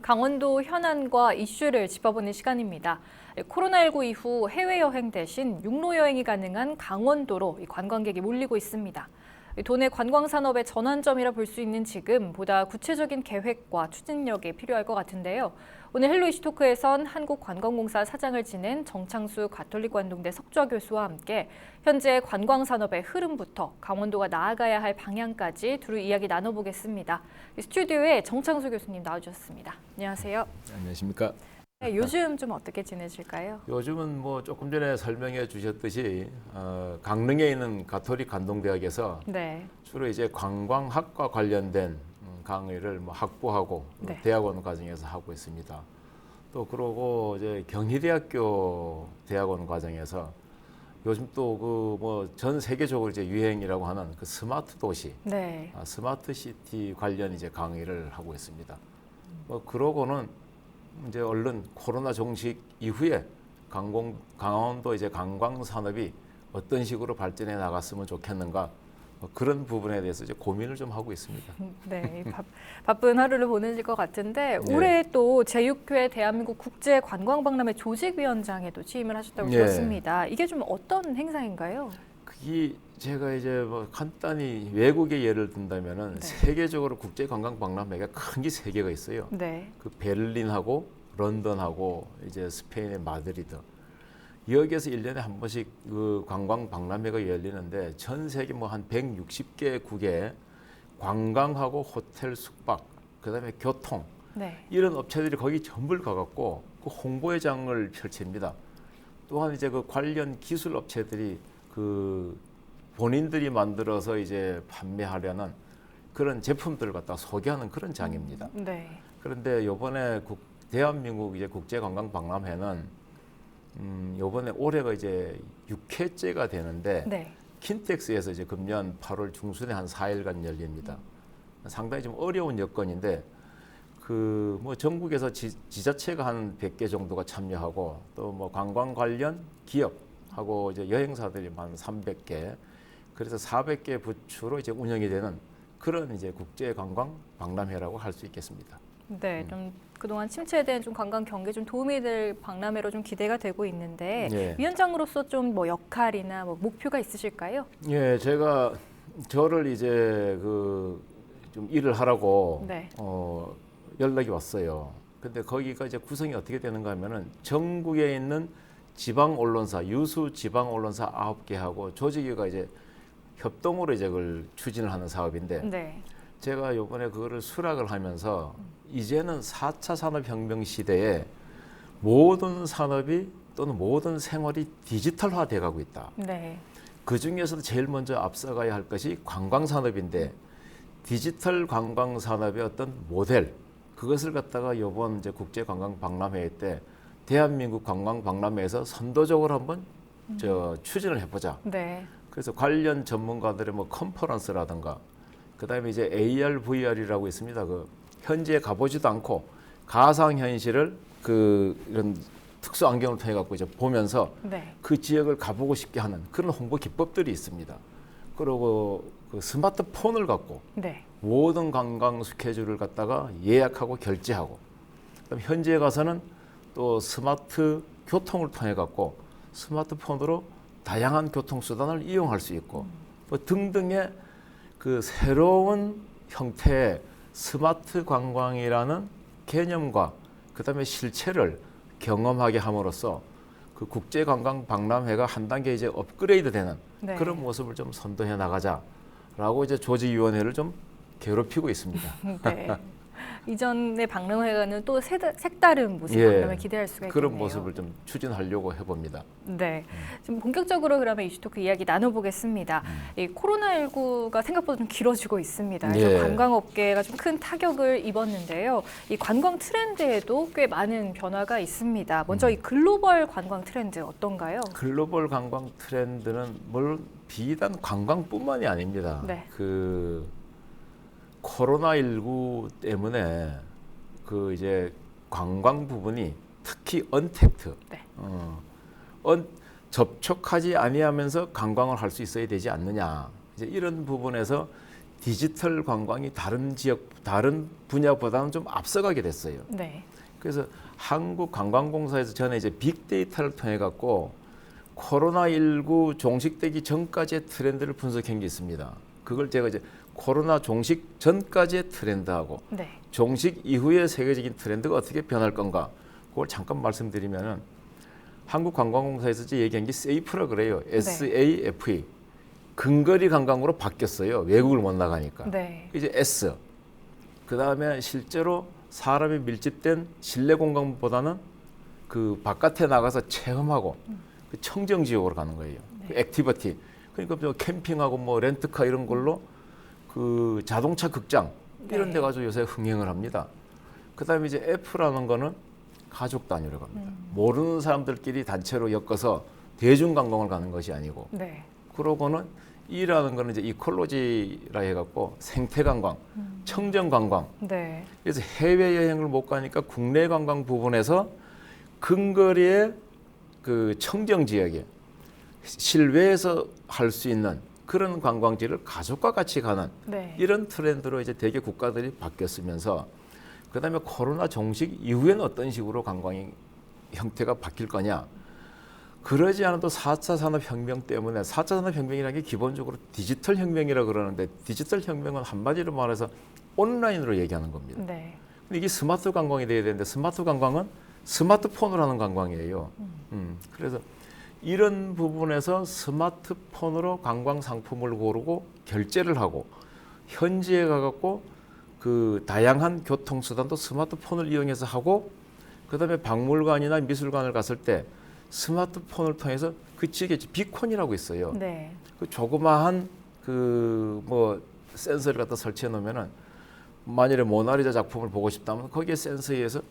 강원도 현안과 이슈를 짚어보는 시간입니다. 코로나19 이후 해외여행 대신 육로여행이 가능한 강원도로 관광객이 몰리고 있습니다. 도내 관광산업의 전환점이라 볼 수 있는 지금 보다 구체적인 계획과 추진력이 필요할 것 같은데요. 오늘 헬로 이슈 토크에선 한국관광공사 사장을 지낸 정창수 가톨릭관동대 석좌 교수와 함께 현재 관광산업의 흐름부터 강원도가 나아가야 할 방향까지 두루 이야기 나눠보겠습니다. 스튜디오에 정창수 교수님 나와주셨습니다. 안녕하세요. 안녕하십니까. 네, 요즘 좀 어떻게 지내실까요? 요즘은 뭐 조금 전에 설명해 주셨듯이 강릉에 있는 가톨릭 관동대학에서 네. 주로 이제 관광학과 관련된 강의를 뭐 학부하고 네. 대학원 과정에서 하고 있습니다. 또 그러고 이제 경희대학교 대학원 과정에서 요즘 또 그 뭐 전 세계적으로 이제 유행이라고 하는 그 스마트 도시, 네. 스마트 시티 관련 이제 강의를 하고 있습니다. 뭐 그러고는 이제 얼른 코로나 종식 이후에 강원도 이제 관광 산업이 어떤 식으로 발전해 나갔으면 좋겠는가 그런 부분에 대해서 이제 고민을 좀 하고 있습니다. 네, 바쁜 하루를 보내실 것 같은데 네. 올해 또 제6회 대한민국 국제관광박람회 조직위원장에도 취임을 하셨다고 네. 들었습니다. 이게 좀 어떤 행사인가요? 그게 제가 이제 뭐 간단히 외국의 예를 든다면은 네. 세계적으로 국제관광박람회가 큰 게 세 개가 있어요. 네. 그 베를린하고 런던하고 이제 스페인의 마드리드. 여기에서 1년에 한 번씩 그 관광 박람회가 열리는데 전 세계 뭐 한 160개국에 관광하고 호텔 숙박, 그다음에 교통 네. 이런 업체들이 거기 전부 가갖고 그 홍보회장을 펼칩니다. 또한 이제 그 관련 기술 업체들이 그 본인들이 만들어서 이제 판매하려는 그런 제품들을 갖다 소개하는 그런 장입니다. 네. 그런데 이번에 대한민국 이제 국제관광박람회는 요번에 올해가 이제 6회째가 되는데 네. 킨텍스에서 이제 금년 8월 중순에 한 4일간 열립니다. 상당히 좀 어려운 여건인데 그 뭐 전국에서 지자체가 한 100개 정도가 참여하고 또 뭐 관광 관련 기업하고 이제 여행사들이 한 300개 그래서 400개 부처로 이제 운영이 되는 그런 이제 국제관광 박람회라고 할 수 있겠습니다. 네, 좀 그동안 침체된 좀 관광 경기에 좀 도움이 될 박람회로 좀 기대가 되고 있는데 예. 위원장으로서 좀 뭐 역할이나 뭐 목표가 있으실까요? 예, 제가 저를 이제 그 좀 일을 하라고 네. 연락이 왔어요. 근데 거기가 이제 구성이 어떻게 되는가 하면은 전국에 있는 지방 언론사, 유수 지방 언론사 9개하고 조직위가 이제 협동으로 이제 그걸 추진을 하는 사업인데 네. 제가 요번에 그거를 수락을 하면서 이제는 4차 산업혁명 시대에 모든 산업이 또는 모든 생활이 디지털화 돼 가고 있다. 네. 그 중에서도 제일 먼저 앞서가야 할 것이 관광산업인데 디지털 관광산업의 어떤 모델 그것을 갖다가 이번 이제 국제관광박람회 때 대한민국 관광박람회에서 선도적으로 한번 추진을 해보자. 네. 그래서 관련 전문가들의 뭐 컨퍼런스라든가 그다음에 이제 AR, VR이라고 있습니다. 그 현지에 가보지도 않고 가상현실을 그 이런 특수 안경을 통해 갖고 이제 보면서 네. 그 지역을 가보고 싶게 하는 그런 홍보 기법들이 있습니다. 그리고 그 스마트폰을 갖고 네. 모든 관광 스케줄을 갖다가 예약하고 결제하고 그다음 현지에 가서는 또 스마트 교통을 통해 갖고 스마트폰으로 다양한 교통 수단을 이용할 수 있고 뭐 등등의 그 새로운 형태의 스마트 관광이라는 개념과 그다음에 실체를 경험하게 함으로써 그 국제관광 박람회가 한 단계 이제 업그레이드되는 네. 그런 모습을 좀 선도해 나가자라고 이제 조직위원회를 좀 괴롭히고 있습니다. 네. 이전의 박람회와는 또 색다른 모습 예, 박람회 기대할 수가 있겠네요. 그런 모습을 좀 추진하려고 해봅니다. 네. 지금 본격적으로 그러면 이슈토크 이야기 나눠보겠습니다. 이 코로나19가 생각보다 좀 길어지고 있습니다. 그래서 예. 관광업계가 좀 큰 타격을 입었는데요. 이 관광 트렌드에도 꽤 많은 변화가 있습니다. 먼저 이 글로벌 관광 트렌드 어떤가요? 글로벌 관광 트렌드는 물론 비단 관광뿐만이 아닙니다. 네. 그 코로나19 때문에 그 이제 관광 부분이 특히 언택트, 네. 접촉하지 아니하면서 관광을 할 수 있어야 되지 않느냐. 이제 이런 부분에서 디지털 관광이 다른 지역, 다른 분야보다는 좀 앞서가게 됐어요. 네. 그래서 한국관광공사에서 전에 이제 빅데이터를 통해 갖고 코로나19 종식되기 전까지의 트렌드를 분석한 게 있습니다. 그걸 제가 이제 코로나 종식 전까지의 트렌드하고 네. 종식 이후의 세계적인 트렌드가 어떻게 변할 건가, 그걸 잠깐 말씀드리면은 한국관광공사에서 이제 얘기한 게 세이프라 그래요. SAFE. 근거리 관광으로 바뀌었어요. 외국을 못 나가니까. 네. 이제 S. 그 다음에 실제로 사람이 밀집된 실내 공간보다는 그 바깥에 나가서 체험하고 그 청정 지역으로 가는 거예요. 그 액티비티. 그러니까 뭐 캠핑하고 뭐 렌트카 이런 걸로 그 자동차 극장 이런 데 가서 요새 흥행을 합니다. 그 다음에 이제 F라는 거는 가족 단위로 갑니다. 모르는 사람들끼리 단체로 엮어서 대중관광을 가는 것이 아니고, 네. 그러고는 E라는 거는 이제 이콜로지라 해갖고 생태관광, 청정관광. 네. 그래서 해외여행을 못 가니까 국내 관광 부분에서 근거리의 그 청정지역에 실외에서 할 수 있는 그런 관광지를 가족과 같이 가는 네. 이런 트렌드로 이제 대개 국가들이 바뀌었으면서, 그다음에 코로나 종식 이후에는 어떤 식으로 관광이 형태가 바뀔 거냐. 그러지 않아도 4차 산업혁명 때문에, 4차 산업혁명이라는 게 기본적으로 디지털 혁명이라고 그러는데, 디지털 혁명은 한마디로 말해서 온라인으로 얘기하는 겁니다. 네. 근데 이게 스마트 관광이 돼야 되는데, 스마트 관광은 스마트폰으로 하는 관광이에요. 그래서 이런 부분에서 스마트폰으로 관광 상품을 고르고 결제를 하고, 현지에 가갖고 그 다양한 교통수단도 스마트폰을 이용해서 하고, 그다음에 박물관이나 미술관을 갔을 때 스마트폰을 통해서 그 지역에 비콘이라고 있어요. 네. 그 조그마한 그 뭐 센서를 갖다 설치해 놓으면은 만일에 모나리자 작품을 보고 싶다면 거기에 센서에 의해서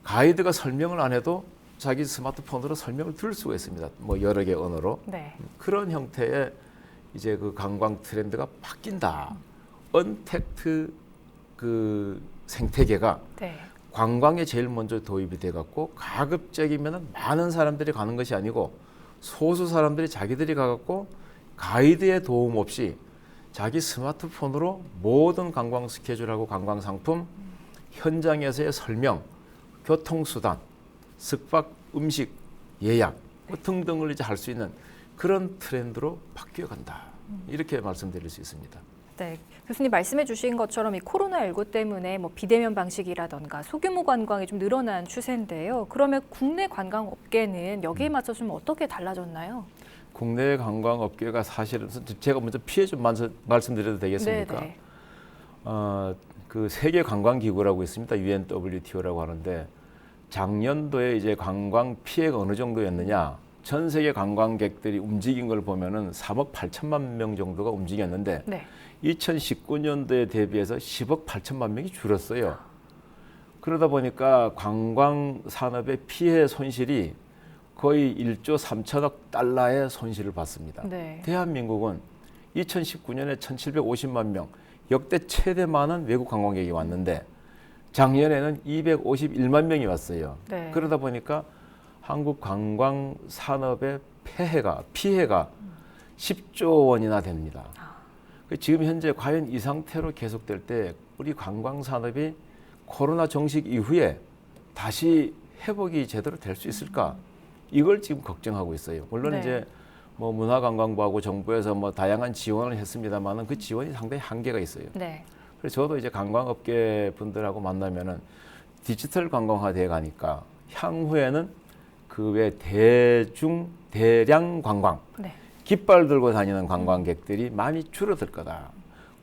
가이드가 설명을 안 해도 자기 스마트폰으로 설명을 들을 수가 있습니다. 뭐 여러 개 언어로. 네. 그런 형태의 이제 그 관광 트렌드가 바뀐다. 언택트 그 생태계가 네. 관광에 제일 먼저 도입이 돼 갖고, 가급적이면 많은 사람들이 가는 것이 아니고 소수 사람들이 자기들이 가 갖고 가이드의 도움 없이 자기 스마트폰으로 모든 관광 스케줄하고 관광 상품, 현장에서의 설명, 교통수단, 숙박, 음식, 예약 등등을 이제 할 수 있는 그런 트렌드로 바뀌어 간다. 이렇게 말씀드릴 수 있습니다. 네, 교수님 말씀해 주신 것처럼 이 코로나19 때문에 뭐 비대면 방식이라던가 소규모 관광이 좀 늘어난 추세인데요. 그러면 국내 관광 업계는 여기에 맞춰 좀 어떻게 달라졌나요? 국내 관광업계가 사실은 제가 먼저 피해 좀 말씀드려도 되겠습니까? 네. 그 세계 관광기구라고 있습니다. UNWTO라고 하는데, 작년도에 이제 관광 피해가 어느 정도였느냐? 전 세계 관광객들이 움직인 걸 보면은 3억 8천만 명 정도가 움직였는데, 네. 2019년도에 대비해서 10억 8천만 명이 줄었어요. 그러다 보니까 관광 산업의 피해 손실이 거의 1조 3천억 달러의 손실을 봤습니다. 네. 대한민국은 2019년에 1,750만 명, 역대 최대 많은 외국 관광객이 왔는데 작년에는 251만 명이 왔어요. 네. 그러다 보니까 한국 관광 산업의 피해가 10조 원이나 됩니다. 지금 현재 과연 이 상태로 계속될 때 우리 관광 산업이 코로나 종식 이후에 다시 회복이 제대로 될 수 있을까? 이걸 지금 걱정하고 있어요. 물론 네. 이제 뭐 문화관광부하고 정부에서 뭐 다양한 지원을 했습니다만은 그 지원이 상당히 한계가 있어요. 네. 그래서 저도 이제 관광업계 분들하고 만나면은 디지털 관광화돼 가니까 향후에는 그 외 대량 관광, 네. 깃발 들고 다니는 관광객들이 많이 줄어들 거다.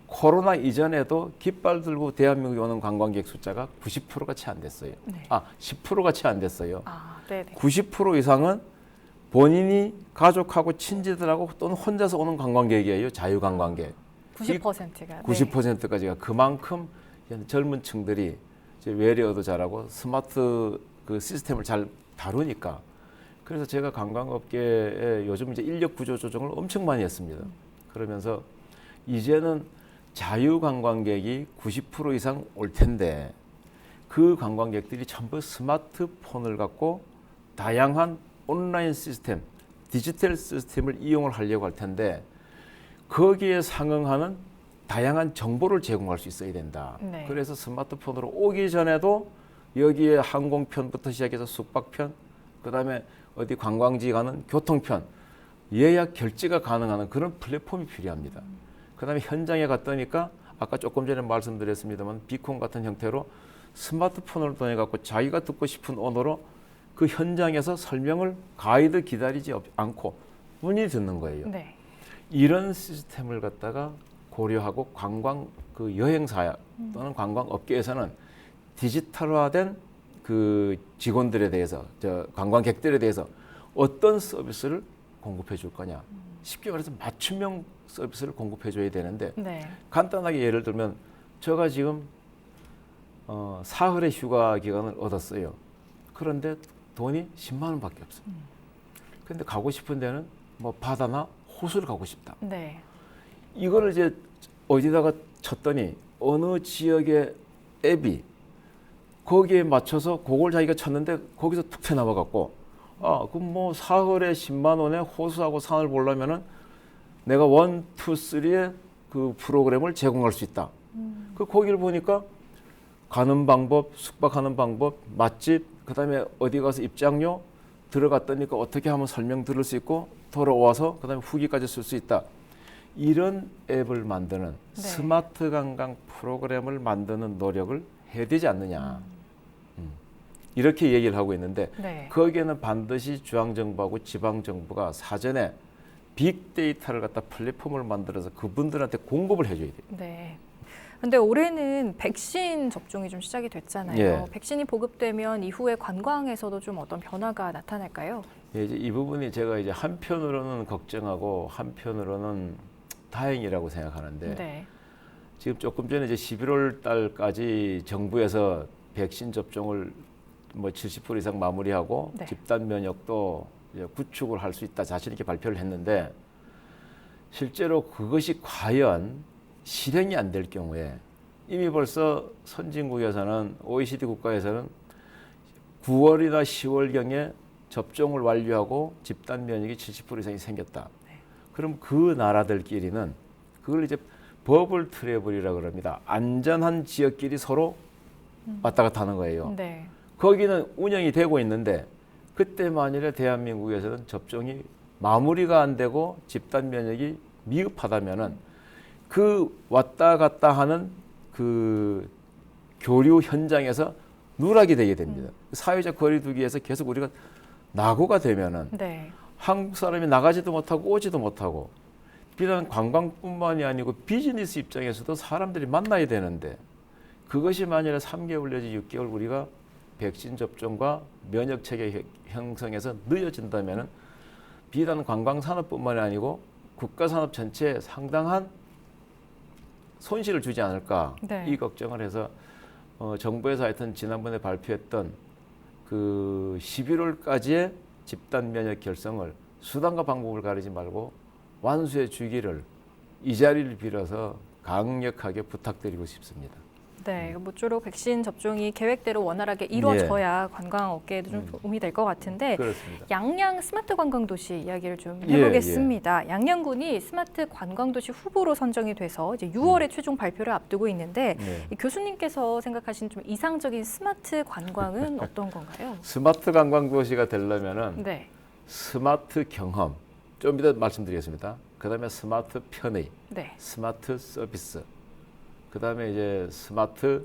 코로나 이전에도 깃발 들고 대한민국에 오는 관광객 숫자가 90%가 채 안 됐어요. 네. 10%가 채 안 됐어요. 네. 90% 이상은 본인이 가족하고 친지들하고 또는 혼자서 오는 관광객이에요. 자유관광객. 90%가. 90%까지가 그만큼 젊은 층들이 이제 외래어도 잘하고 스마트 그 시스템을 잘 다루니까. 그래서 제가 관광업계에 요즘 이제 인력 구조 조정을 엄청 많이 했습니다. 그러면서 이제는 자유관광객이 90% 이상 올 텐데 그 관광객들이 전부 스마트폰을 갖고 다양한 온라인 시스템, 디지털 시스템을 이용을 하려고 할 텐데 거기에 상응하는 다양한 정보를 제공할 수 있어야 된다. 네. 그래서 스마트폰으로 오기 전에도 여기에 항공편부터 시작해서 숙박편, 그다음에 어디 관광지 가는 교통편, 예약 결제가 가능한 그런 플랫폼이 필요합니다. 그다음에 현장에 갔더니까 아까 조금 전에 말씀드렸습니다만 비콘 같은 형태로 스마트폰을 통해 갖고 자기가 듣고 싶은 언어로 그 현장에서 설명을 가이드 기다리지 않고 본인이 듣는 거예요. 네. 이런 시스템을 갖다가 고려하고 관광 그 여행사 또는 관광업계에서는 디지털화된 그 직원들에 대해서 관광객들에 대해서 어떤 서비스를 공급해 줄 거냐. 쉽게 말해서 맞춤형 서비스를 공급해 줘야 되는데 네. 간단하게 예를 들면 제가 지금 사흘의 휴가 기간을 얻었어요. 그런데 돈이 10만 원밖에 없어요. 그런데 가고 싶은 데는 뭐 바다나 호수를 가고 싶다. 네. 이거를 이제 어디다가 쳤더니 어느 지역의 앱이 거기에 맞춰서 그걸 자기가 쳤는데 거기서 툭 튀어나와 갖고 그럼 뭐 사흘에 10만 원에 호수하고 산을 보려면은 내가 1, 2, 3의 그 프로그램을 제공할 수 있다. 그 거기를 보니까 가는 방법, 숙박하는 방법, 맛집, 그다음에 어디 가서 입장료 들어갔더니까 어떻게 하면 설명 들을 수 있고 돌아와서 그다음에 후기까지 쓸 수 있다. 이런 앱을 만드는 네. 스마트 관광 프로그램을 만드는 노력을 해야 되지 않느냐. 이렇게 얘기를 하고 있는데 네. 거기에는 반드시 중앙정부하고 지방정부가 사전에 빅데이터를 갖다 플랫폼을 만들어서 그분들한테 공급을 해줘야 돼요. 네. 근데 올해는 백신 접종이 좀 시작이 됐잖아요. 예. 백신이 보급되면 이후에 관광에서도 좀 어떤 변화가 나타날까요? 예, 이제 이 부분이 제가 이제 한편으로는 걱정하고 한편으로는 다행이라고 생각하는데 네. 지금 조금 전에 이제 11월 달까지 정부에서 백신 접종을 뭐 70% 이상 마무리하고 네. 집단 면역도 이제 구축을 할 수 있다 자신 있게 발표를 했는데 실제로 그것이 과연 실행이 안 될 경우에 이미 벌써 선진국에서는 OECD 국가에서는 9월이나 10월경에 접종을 완료하고 집단 면역이 70% 이상이 생겼다. 네. 그럼 그 나라들끼리는 그걸 이제 버블 트래블이라고 그럽니다. 안전한 지역끼리 서로 왔다 갔다 하는 거예요. 네. 거기는 운영이 되고 있는데 그때 만일에 대한민국에서는 접종이 마무리가 안 되고 집단 면역이 미흡하다면은 그 왔다 갔다 하는 그 교류 현장에서 누락이 되게 됩니다. 사회적 거리두기에서 계속 우리가 낙오가 되면은 네. 한국 사람이 나가지도 못하고 오지도 못하고 비단 관광뿐만이 아니고 비즈니스 입장에서도 사람들이 만나야 되는데 그것이 만일에 3개월 내지 6개월 우리가 백신 접종과 면역 체계 형성에서 늦어진다면은 비단 관광 산업뿐만이 아니고 국가 산업 전체에 상당한 손실을 주지 않을까 네. 이 걱정을 해서 정부에서 하여튼 지난번에 발표했던 그 11월까지의 집단 면역 결성을 수단과 방법을 가리지 말고 완수해 주기를 이 자리를 빌어서 강력하게 부탁드리고 싶습니다. 네, 모쪼록 백신 접종이 계획대로 원활하게 이루어져야 관광업계에도 좀 도움이 될 것 같은데 그렇습니다. 양양 스마트 관광도시 이야기를 좀 예, 해보겠습니다. 양양군이 스마트 관광도시 후보로 선정이 돼서 이제 6월에 최종 발표를 앞두고 있는데 네. 이 교수님께서 생각하시는 좀 이상적인 스마트 관광은 어떤 건가요? 스마트 관광 도시가 되려면은 네, 스마트 경험 좀 이따 말씀드리겠습니다. 그다음에 스마트 편의, 네, 스마트 서비스, 그다음에 이제 스마트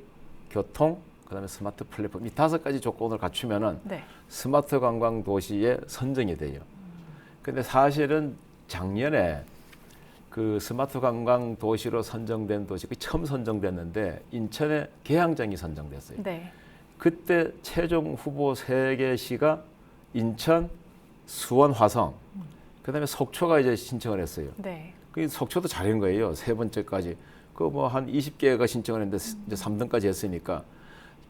교통, 그다음에 스마트 플랫폼 이 5가지 조건을 갖추면은 네, 스마트 관광 도시에 선정이 돼요. 근데 사실은 작년에 그 스마트 관광 도시로 선정된 도시가 처음 선정됐는데 인천의 계양장이 선정됐어요. 네, 그때 최종 후보 3개 시가 인천, 수원, 화성, 그다음에 속초가 이제 신청을 했어요. 네, 그 속초도 잘한 거예요. 3번째까지. 그 뭐 한 20개가 신청을 했는데 이제 3등까지 했으니까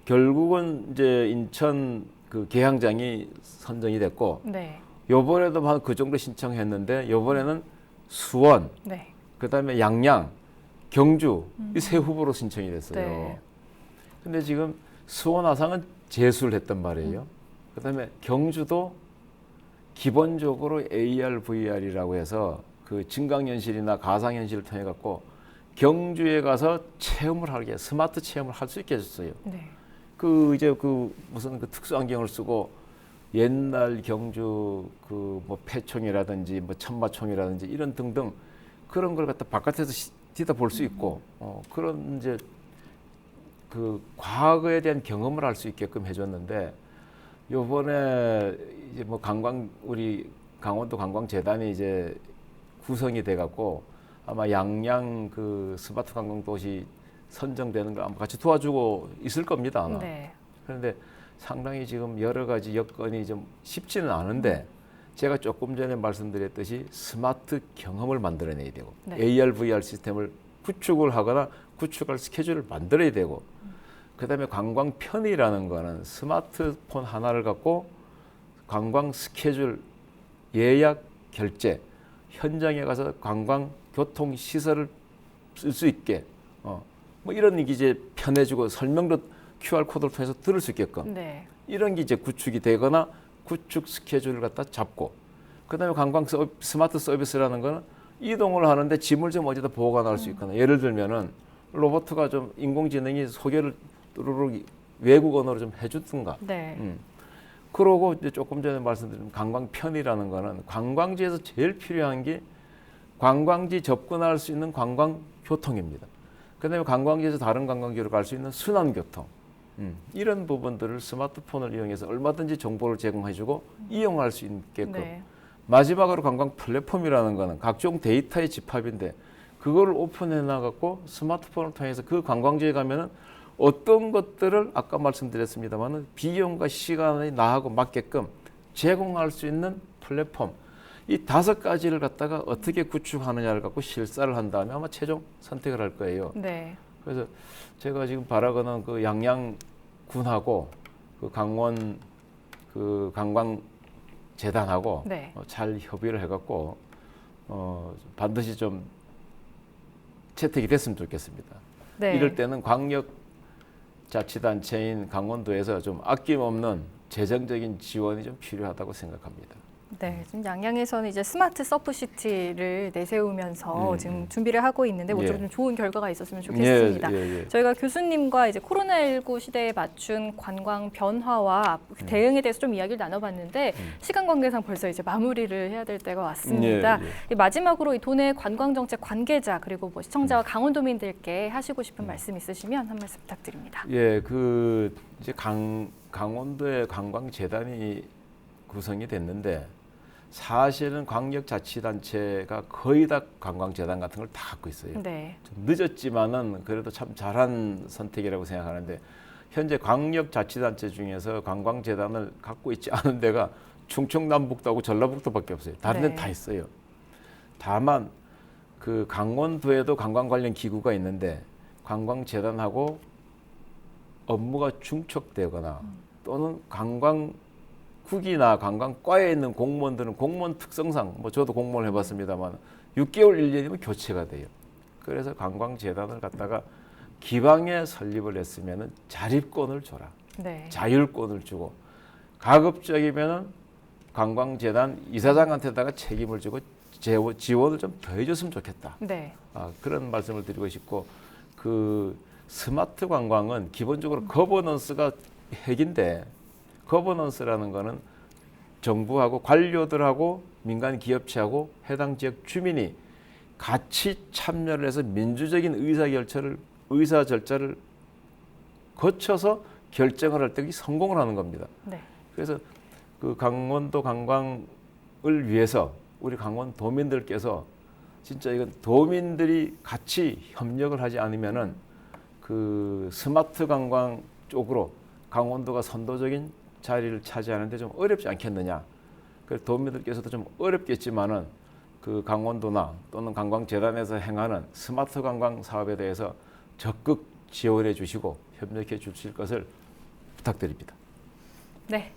결국은 이제 인천 그 계양장이 선정이 됐고 네, 요번에도 한 그 정도 신청했는데 요번에는 수원, 네, 그다음에 양양, 경주 이 3 후보로 신청이 됐어요. 네. 근데 지금 수원 화상은 재수를 했단 말이에요. 그다음에 경주도 기본적으로 AR, VR이라고 해서 그 증강현실이나 가상현실을 통해 갖고 경주에 가서 체험을 하게 스마트 체험을 할 수 있게 해줬어요. 네. 그 이제 그 무슨 그 특수 안경을 쓰고 옛날 경주 그 뭐 패총이라든지 뭐 천마총이라든지 이런 등등 그런 걸 갖다 바깥에서 뒤다 볼 수 있고 그런 이제 그 과거에 대한 경험을 할 수 있게끔 해줬는데 요번에 이제 뭐 우리 강원도 관광재단이 이제 구성이 돼갖고 아마 양양 그 스마트 관광 도시 선정되는 걸 아마 같이 도와주고 있을 겁니다 아마. 네. 그런데 상당히 지금 여러 가지 여건이 좀 쉽지는 않은데 제가 조금 전에 말씀드렸듯이 스마트 경험을 만들어내야 되고 네. AR, VR 시스템을 구축을 하거나 구축할 스케줄을 만들어야 되고 그다음에 관광 편의라는 거는 스마트폰 하나를 갖고 관광 스케줄, 예약, 결제, 현장에 가서 관광 교통 시설을 쓸 수 있게 뭐 이런 게 이제 편해지고 설명도 QR 코드를 통해서 들을 수 있게끔 네. 이런 게 이제 구축이 되거나 구축 스케줄을 갖다 잡고 그다음에 관광 스마트 서비스라는 거는 이동을 하는데 짐을 좀 어디다 보관할 수 있거나 예를 들면은 로봇가 좀 인공지능이 소개를 뚜루룩 외국 언어로 좀 해주든가. 네. 그러고 이제 조금 전에 말씀드린 관광 편의라는 거는 관광지에서 제일 필요한 게 관광지 접근할 수 있는 관광 교통입니다. 그다음에 관광지에서 다른 관광지로 갈 수 있는 순환 교통. 이런 부분들을 스마트폰을 이용해서 얼마든지 정보를 제공해주고 이용할 수 있게끔. 네. 마지막으로 관광 플랫폼이라는 거는 각종 데이터의 집합인데 그걸 오픈해 나가고 스마트폰을 통해서 그 관광지에 가면은 어떤 것들을 아까 말씀드렸습니다만은 비용과 시간이 나하고 맞게끔 제공할 수 있는 플랫폼 이 5가지를 갖다가 어떻게 구축하느냐를 갖고 실사를 한 다음에 아마 최종 선택을 할 거예요. 네. 그래서 제가 지금 바라거는 그 양양군하고 그 강원 그 관광재단하고 네. 잘 협의를 해갖고 반드시 좀 채택이 됐으면 좋겠습니다. 네. 이럴 때는 광역자치단체인 강원도에서 좀 아낌없는 재정적인 지원이 좀 필요하다고 생각합니다. 네, 지금 양양에서는 이제 스마트 서프시티를 내세우면서 지금 준비를 하고 있는데 모쪼록 좀 좋은 결과가 있었으면 좋겠습니다. 예. 저희가 교수님과 이제 코로나19 시대에 맞춘 관광 변화와 대응에 대해서 좀 이야기를 나눠봤는데 시간 관계상 벌써 이제 마무리를 해야 될 때가 왔습니다. 마지막으로 이 도내 관광정책 관계자 그리고 뭐 시청자와 강원도민들께 하시고 싶은 말씀 있으시면 한 말씀 부탁드립니다. 예, 그 이제 강원도의 관광재단이 구성이 됐는데 사실은 광역자치단체가 거의 다 관광재단 같은 걸 다 갖고 있어요. 네. 좀 늦었지만은 그래도 참 잘한 선택이라고 생각하는데 현재 광역자치단체 중에서 관광재단을 갖고 있지 않은 데가 충청남북도하고 전라북도밖에 없어요. 다른 데는 다 있어요. 다만 그 강원도에도 관광 관련 기구가 있는데 관광재단하고 업무가 중첩되거나 또는 관광국이나 관광과에 있는 공무원들은 공무원 특성상 뭐 저도 공무원을 해봤습니다만 6개월 1년이면 교체가 돼요. 그래서 관광재단을 갖다가 기왕에 설립을 했으면은 자립권을 줘라. 네. 자율권을 주고 가급적이면은 관광재단 이사장한테다가 책임을 주고 지원을 좀 더 해줬으면 좋겠다. 네. 그런 말씀을 드리고 싶고 그 스마트 관광은 기본적으로 거버넌스가 핵인데 거버넌스라는 거는 정부하고 관료들하고 민간 기업체하고 해당 지역 주민이 같이 참여를 해서 민주적인 의사 절차를 거쳐서 결정을 할 때 성공을 하는 겁니다. 네. 그래서 그 강원도 관광을 위해서 우리 강원도민들께서 진짜 이건 도민들이 같이 협력을 하지 않으면은 그 스마트 관광 쪽으로 강원도가 선도적인 자리를 차지하는데 좀 어렵지 않겠느냐. 그 도민들께서도 좀 어렵겠지만은 그 강원도나 또는 관광재단에서 행하는 스마트 관광 사업에 대해서 적극 지원해 주시고 협력해 주실 것을 부탁드립니다. 네.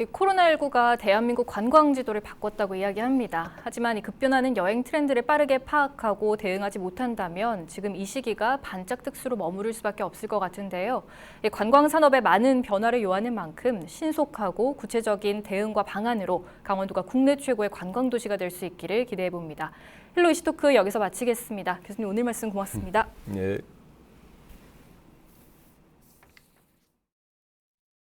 이 코로나19가 대한민국 관광 지도를 바꿨다고 이야기합니다. 하지만 이 급변하는 여행 트렌드를 빠르게 파악하고 대응하지 못한다면 지금 이 시기가 반짝 특수로 머무를 수밖에 없을 것 같은데요. 이 관광 산업에 많은 변화를 요하는 만큼 신속하고 구체적인 대응과 방안으로 강원도가 국내 최고의 관광 도시가 될 수 있기를 기대해 봅니다. 헬로 이슈토크 여기서 마치겠습니다. 교수님 오늘 말씀 고맙습니다. 네.